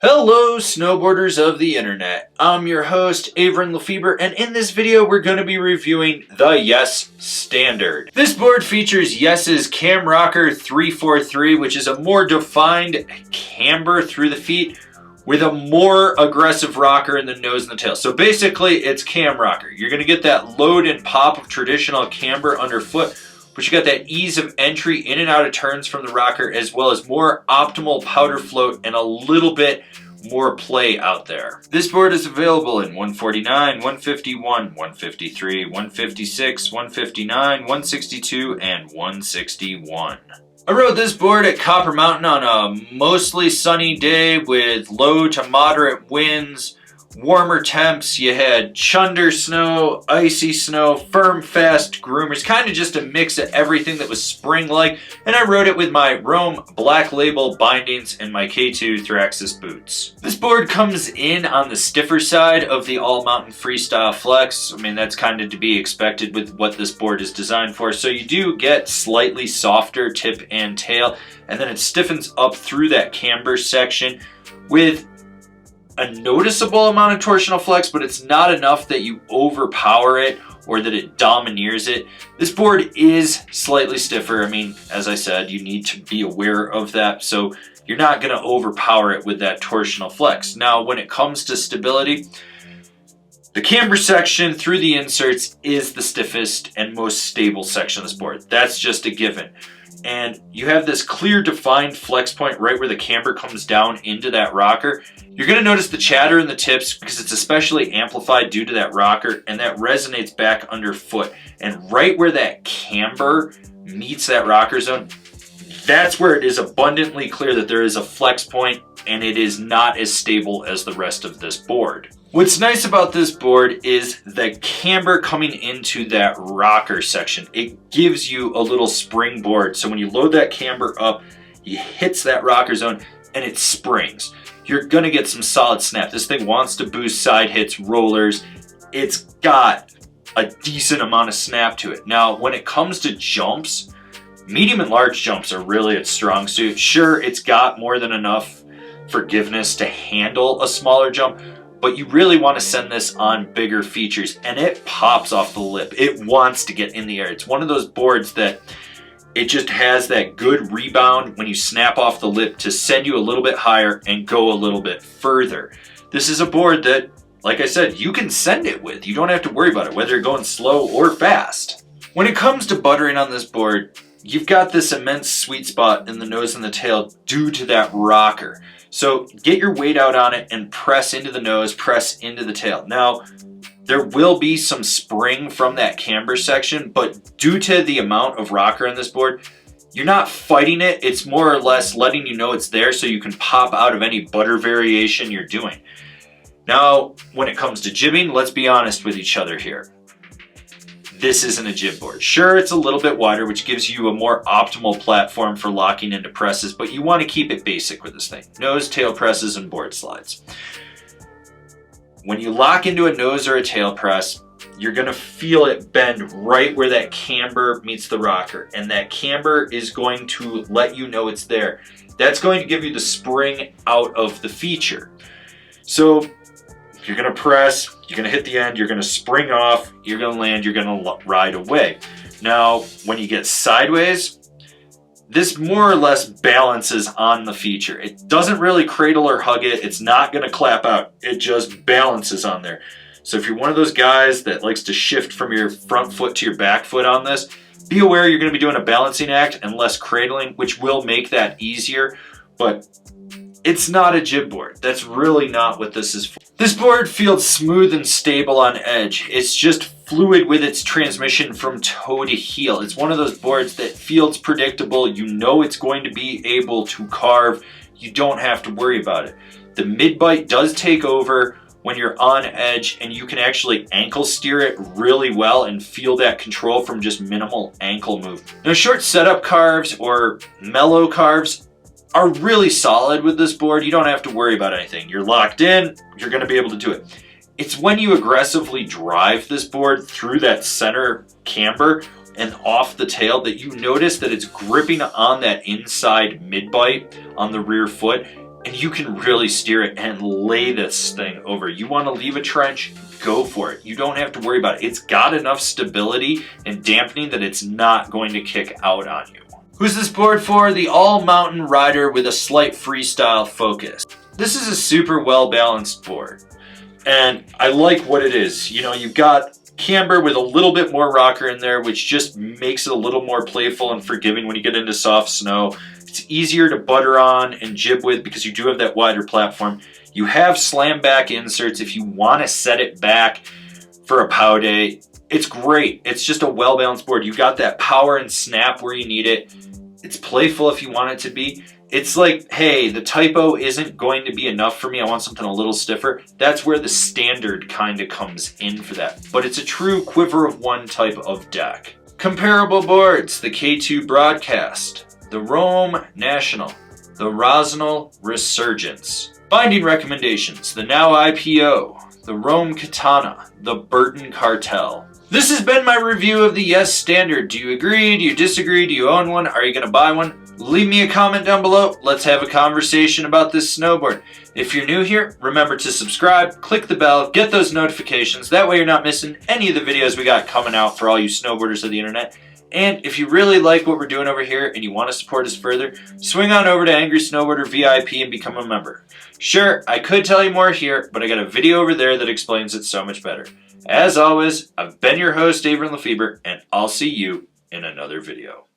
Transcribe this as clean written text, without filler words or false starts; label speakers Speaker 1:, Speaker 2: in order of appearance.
Speaker 1: Hello snowboarders of the internet, I'm your host Avran LeFeber, and in this video we're going to be reviewing the Yes Standard. This board features Yes's Cam Rocker 343, which is a more defined camber through the feet with a more aggressive rocker in the nose and the tail. So basically it's cam rocker. You're going to get that load and pop of traditional camber underfoot, but you got that ease of entry in and out of turns from the rocker, as well as more optimal powder float and a little bit more play out there. This board is available in 149, 151, 153, 156, 159, 162, and 161. I rode this board at Copper Mountain on a mostly sunny day with low to moderate winds, warmer temps. You had chunder snow, icy snow, firm fast groomers, kind of just a mix of everything that was spring-like, and I rode it with my Rome Black Label bindings and my K2 Thraxis boots. This board comes in on the stiffer side of the all-mountain freestyle flex. I mean, that's kind of to be expected with what this board is designed for, so you do get slightly softer tip and tail, and then it stiffens up through that camber section with a noticeable amount of torsional flex, but it's not enough that you overpower it or that it domineers it. This board is slightly stiffer. I mean, as I said, you need to be aware of that, so you're not going to overpower it with that torsional flex. Now, when it comes to stability, the camber section through the inserts is the stiffest and most stable section of this board. That's just a given. And you have this clear defined flex point right where the camber comes down into that rocker. You're going to notice the chatter in the tips because it's especially amplified due to that rocker, and that resonates back underfoot. And right where that camber meets that rocker zone, that's where it is abundantly clear that there is a flex point and it is not as stable as the rest of this board. What's nice about this board is the camber coming into that rocker section. It gives you a little springboard, so when you load that camber up, it hits that rocker zone and it springs. You're gonna get some solid snap. This thing wants to boost side hits, rollers. It's got a decent amount of snap to it. Now, when it comes to jumps, medium and large jumps are really its strong suit. Sure, it's got more than enough forgiveness to handle a smaller jump, but you really want to send this on bigger features, and it pops off the lip. It wants to get in the air. It's one of those boards that it just has that good rebound when you snap off the lip to send you a little bit higher and go a little bit further. This is a board that, like I said, you can send it with. You don't have to worry about it, whether you're going slow or fast. When it comes to buttering on this board, you've got this immense sweet spot in the nose and the tail due to that rocker. So get your weight out on it and press into the nose, press into the tail. Now, there will be some spring from that camber section, but due to the amount of rocker on this board, you're not fighting it. It's more or less letting you know it's there so you can pop out of any butter variation you're doing. Now, when it comes to jibbing, let's be honest with each other here. This isn't a jib board. Sure, it's a little bit wider, which gives you a more optimal platform for locking into presses, but you want to keep it basic with this thing. Nose, tail presses, and board slides. When you lock into a nose or a tail press, you're going to feel it bend right where that camber meets the rocker, and that camber is going to let you know it's there. That's going to give you the spring out of the feature. So you're going to press, you're going to hit the end, you're going to spring off, you're going to land, you're going to ride away. Now, when you get sideways, this more or less balances on the feature. It doesn't really cradle or hug it. It's not going to clap out. It just balances on there. So if you're one of those guys that likes to shift from your front foot to your back foot on this, be aware you're going to be doing a balancing act and less cradling, which will make that easier, but it's not a jib board. That's really not what this is for. This board feels smooth and stable on edge. It's just fluid with its transmission from toe to heel. It's one of those boards that feels predictable. You know it's going to be able to carve. You don't have to worry about it. The mid-bite does take over when you're on edge, and you can actually ankle steer it really well and feel that control from just minimal ankle movement. Now, short setup carves or mellow carves are really solid with this board. You don't have to worry about anything. You're locked in, you're going to be able to do it. It's when you aggressively drive this board through that center camber and off the tail that you notice that it's gripping on that inside mid-bite on the rear foot, and you can really steer it and lay this thing over. You want to leave a trench? Go for it. You don't have to worry about it. It's got enough stability and dampening that it's not going to kick out on you. Who's this board for? The all-mountain rider with a slight freestyle focus. This is a super well-balanced board, and I like what it is. You know, you've got camber with a little bit more rocker in there, which just makes it a little more playful and forgiving when you get into soft snow. It's easier to butter on and jib with because you do have that wider platform. You have slam back inserts if you want to set it back for a pow day. It's great. It's just a well-balanced board. You got that power and snap where you need it. It's playful if you want it to be. It's like, hey, the typo isn't going to be enough for me. I want something a little stiffer. That's where the standard kind of comes in for that. But it's a true quiver of one type of deck. Comparable boards: the K2 Broadcast, the Rome National, the Rosnell Resurgence. Binding recommendations: the now IPO, the Rome Katana, the Burton Cartel. This has been my review of the Yes Standard. Do you agree? Do you disagree? Do you own one? Are you going to buy one? Leave me a comment down below. Let's have a conversation about this snowboard. If you're new here, remember to subscribe, click the bell, get those notifications. That way you're not missing any of the videos we got coming out for all you snowboarders of the internet. And if you really like what we're doing over here and you want to support us further, swing on over to Angry Snowboarder VIP and become a member. Sure, I could tell you more here, but I got a video over there that explains it so much better. As always, I've been your host, Avran LeFeber, and I'll see you in another video.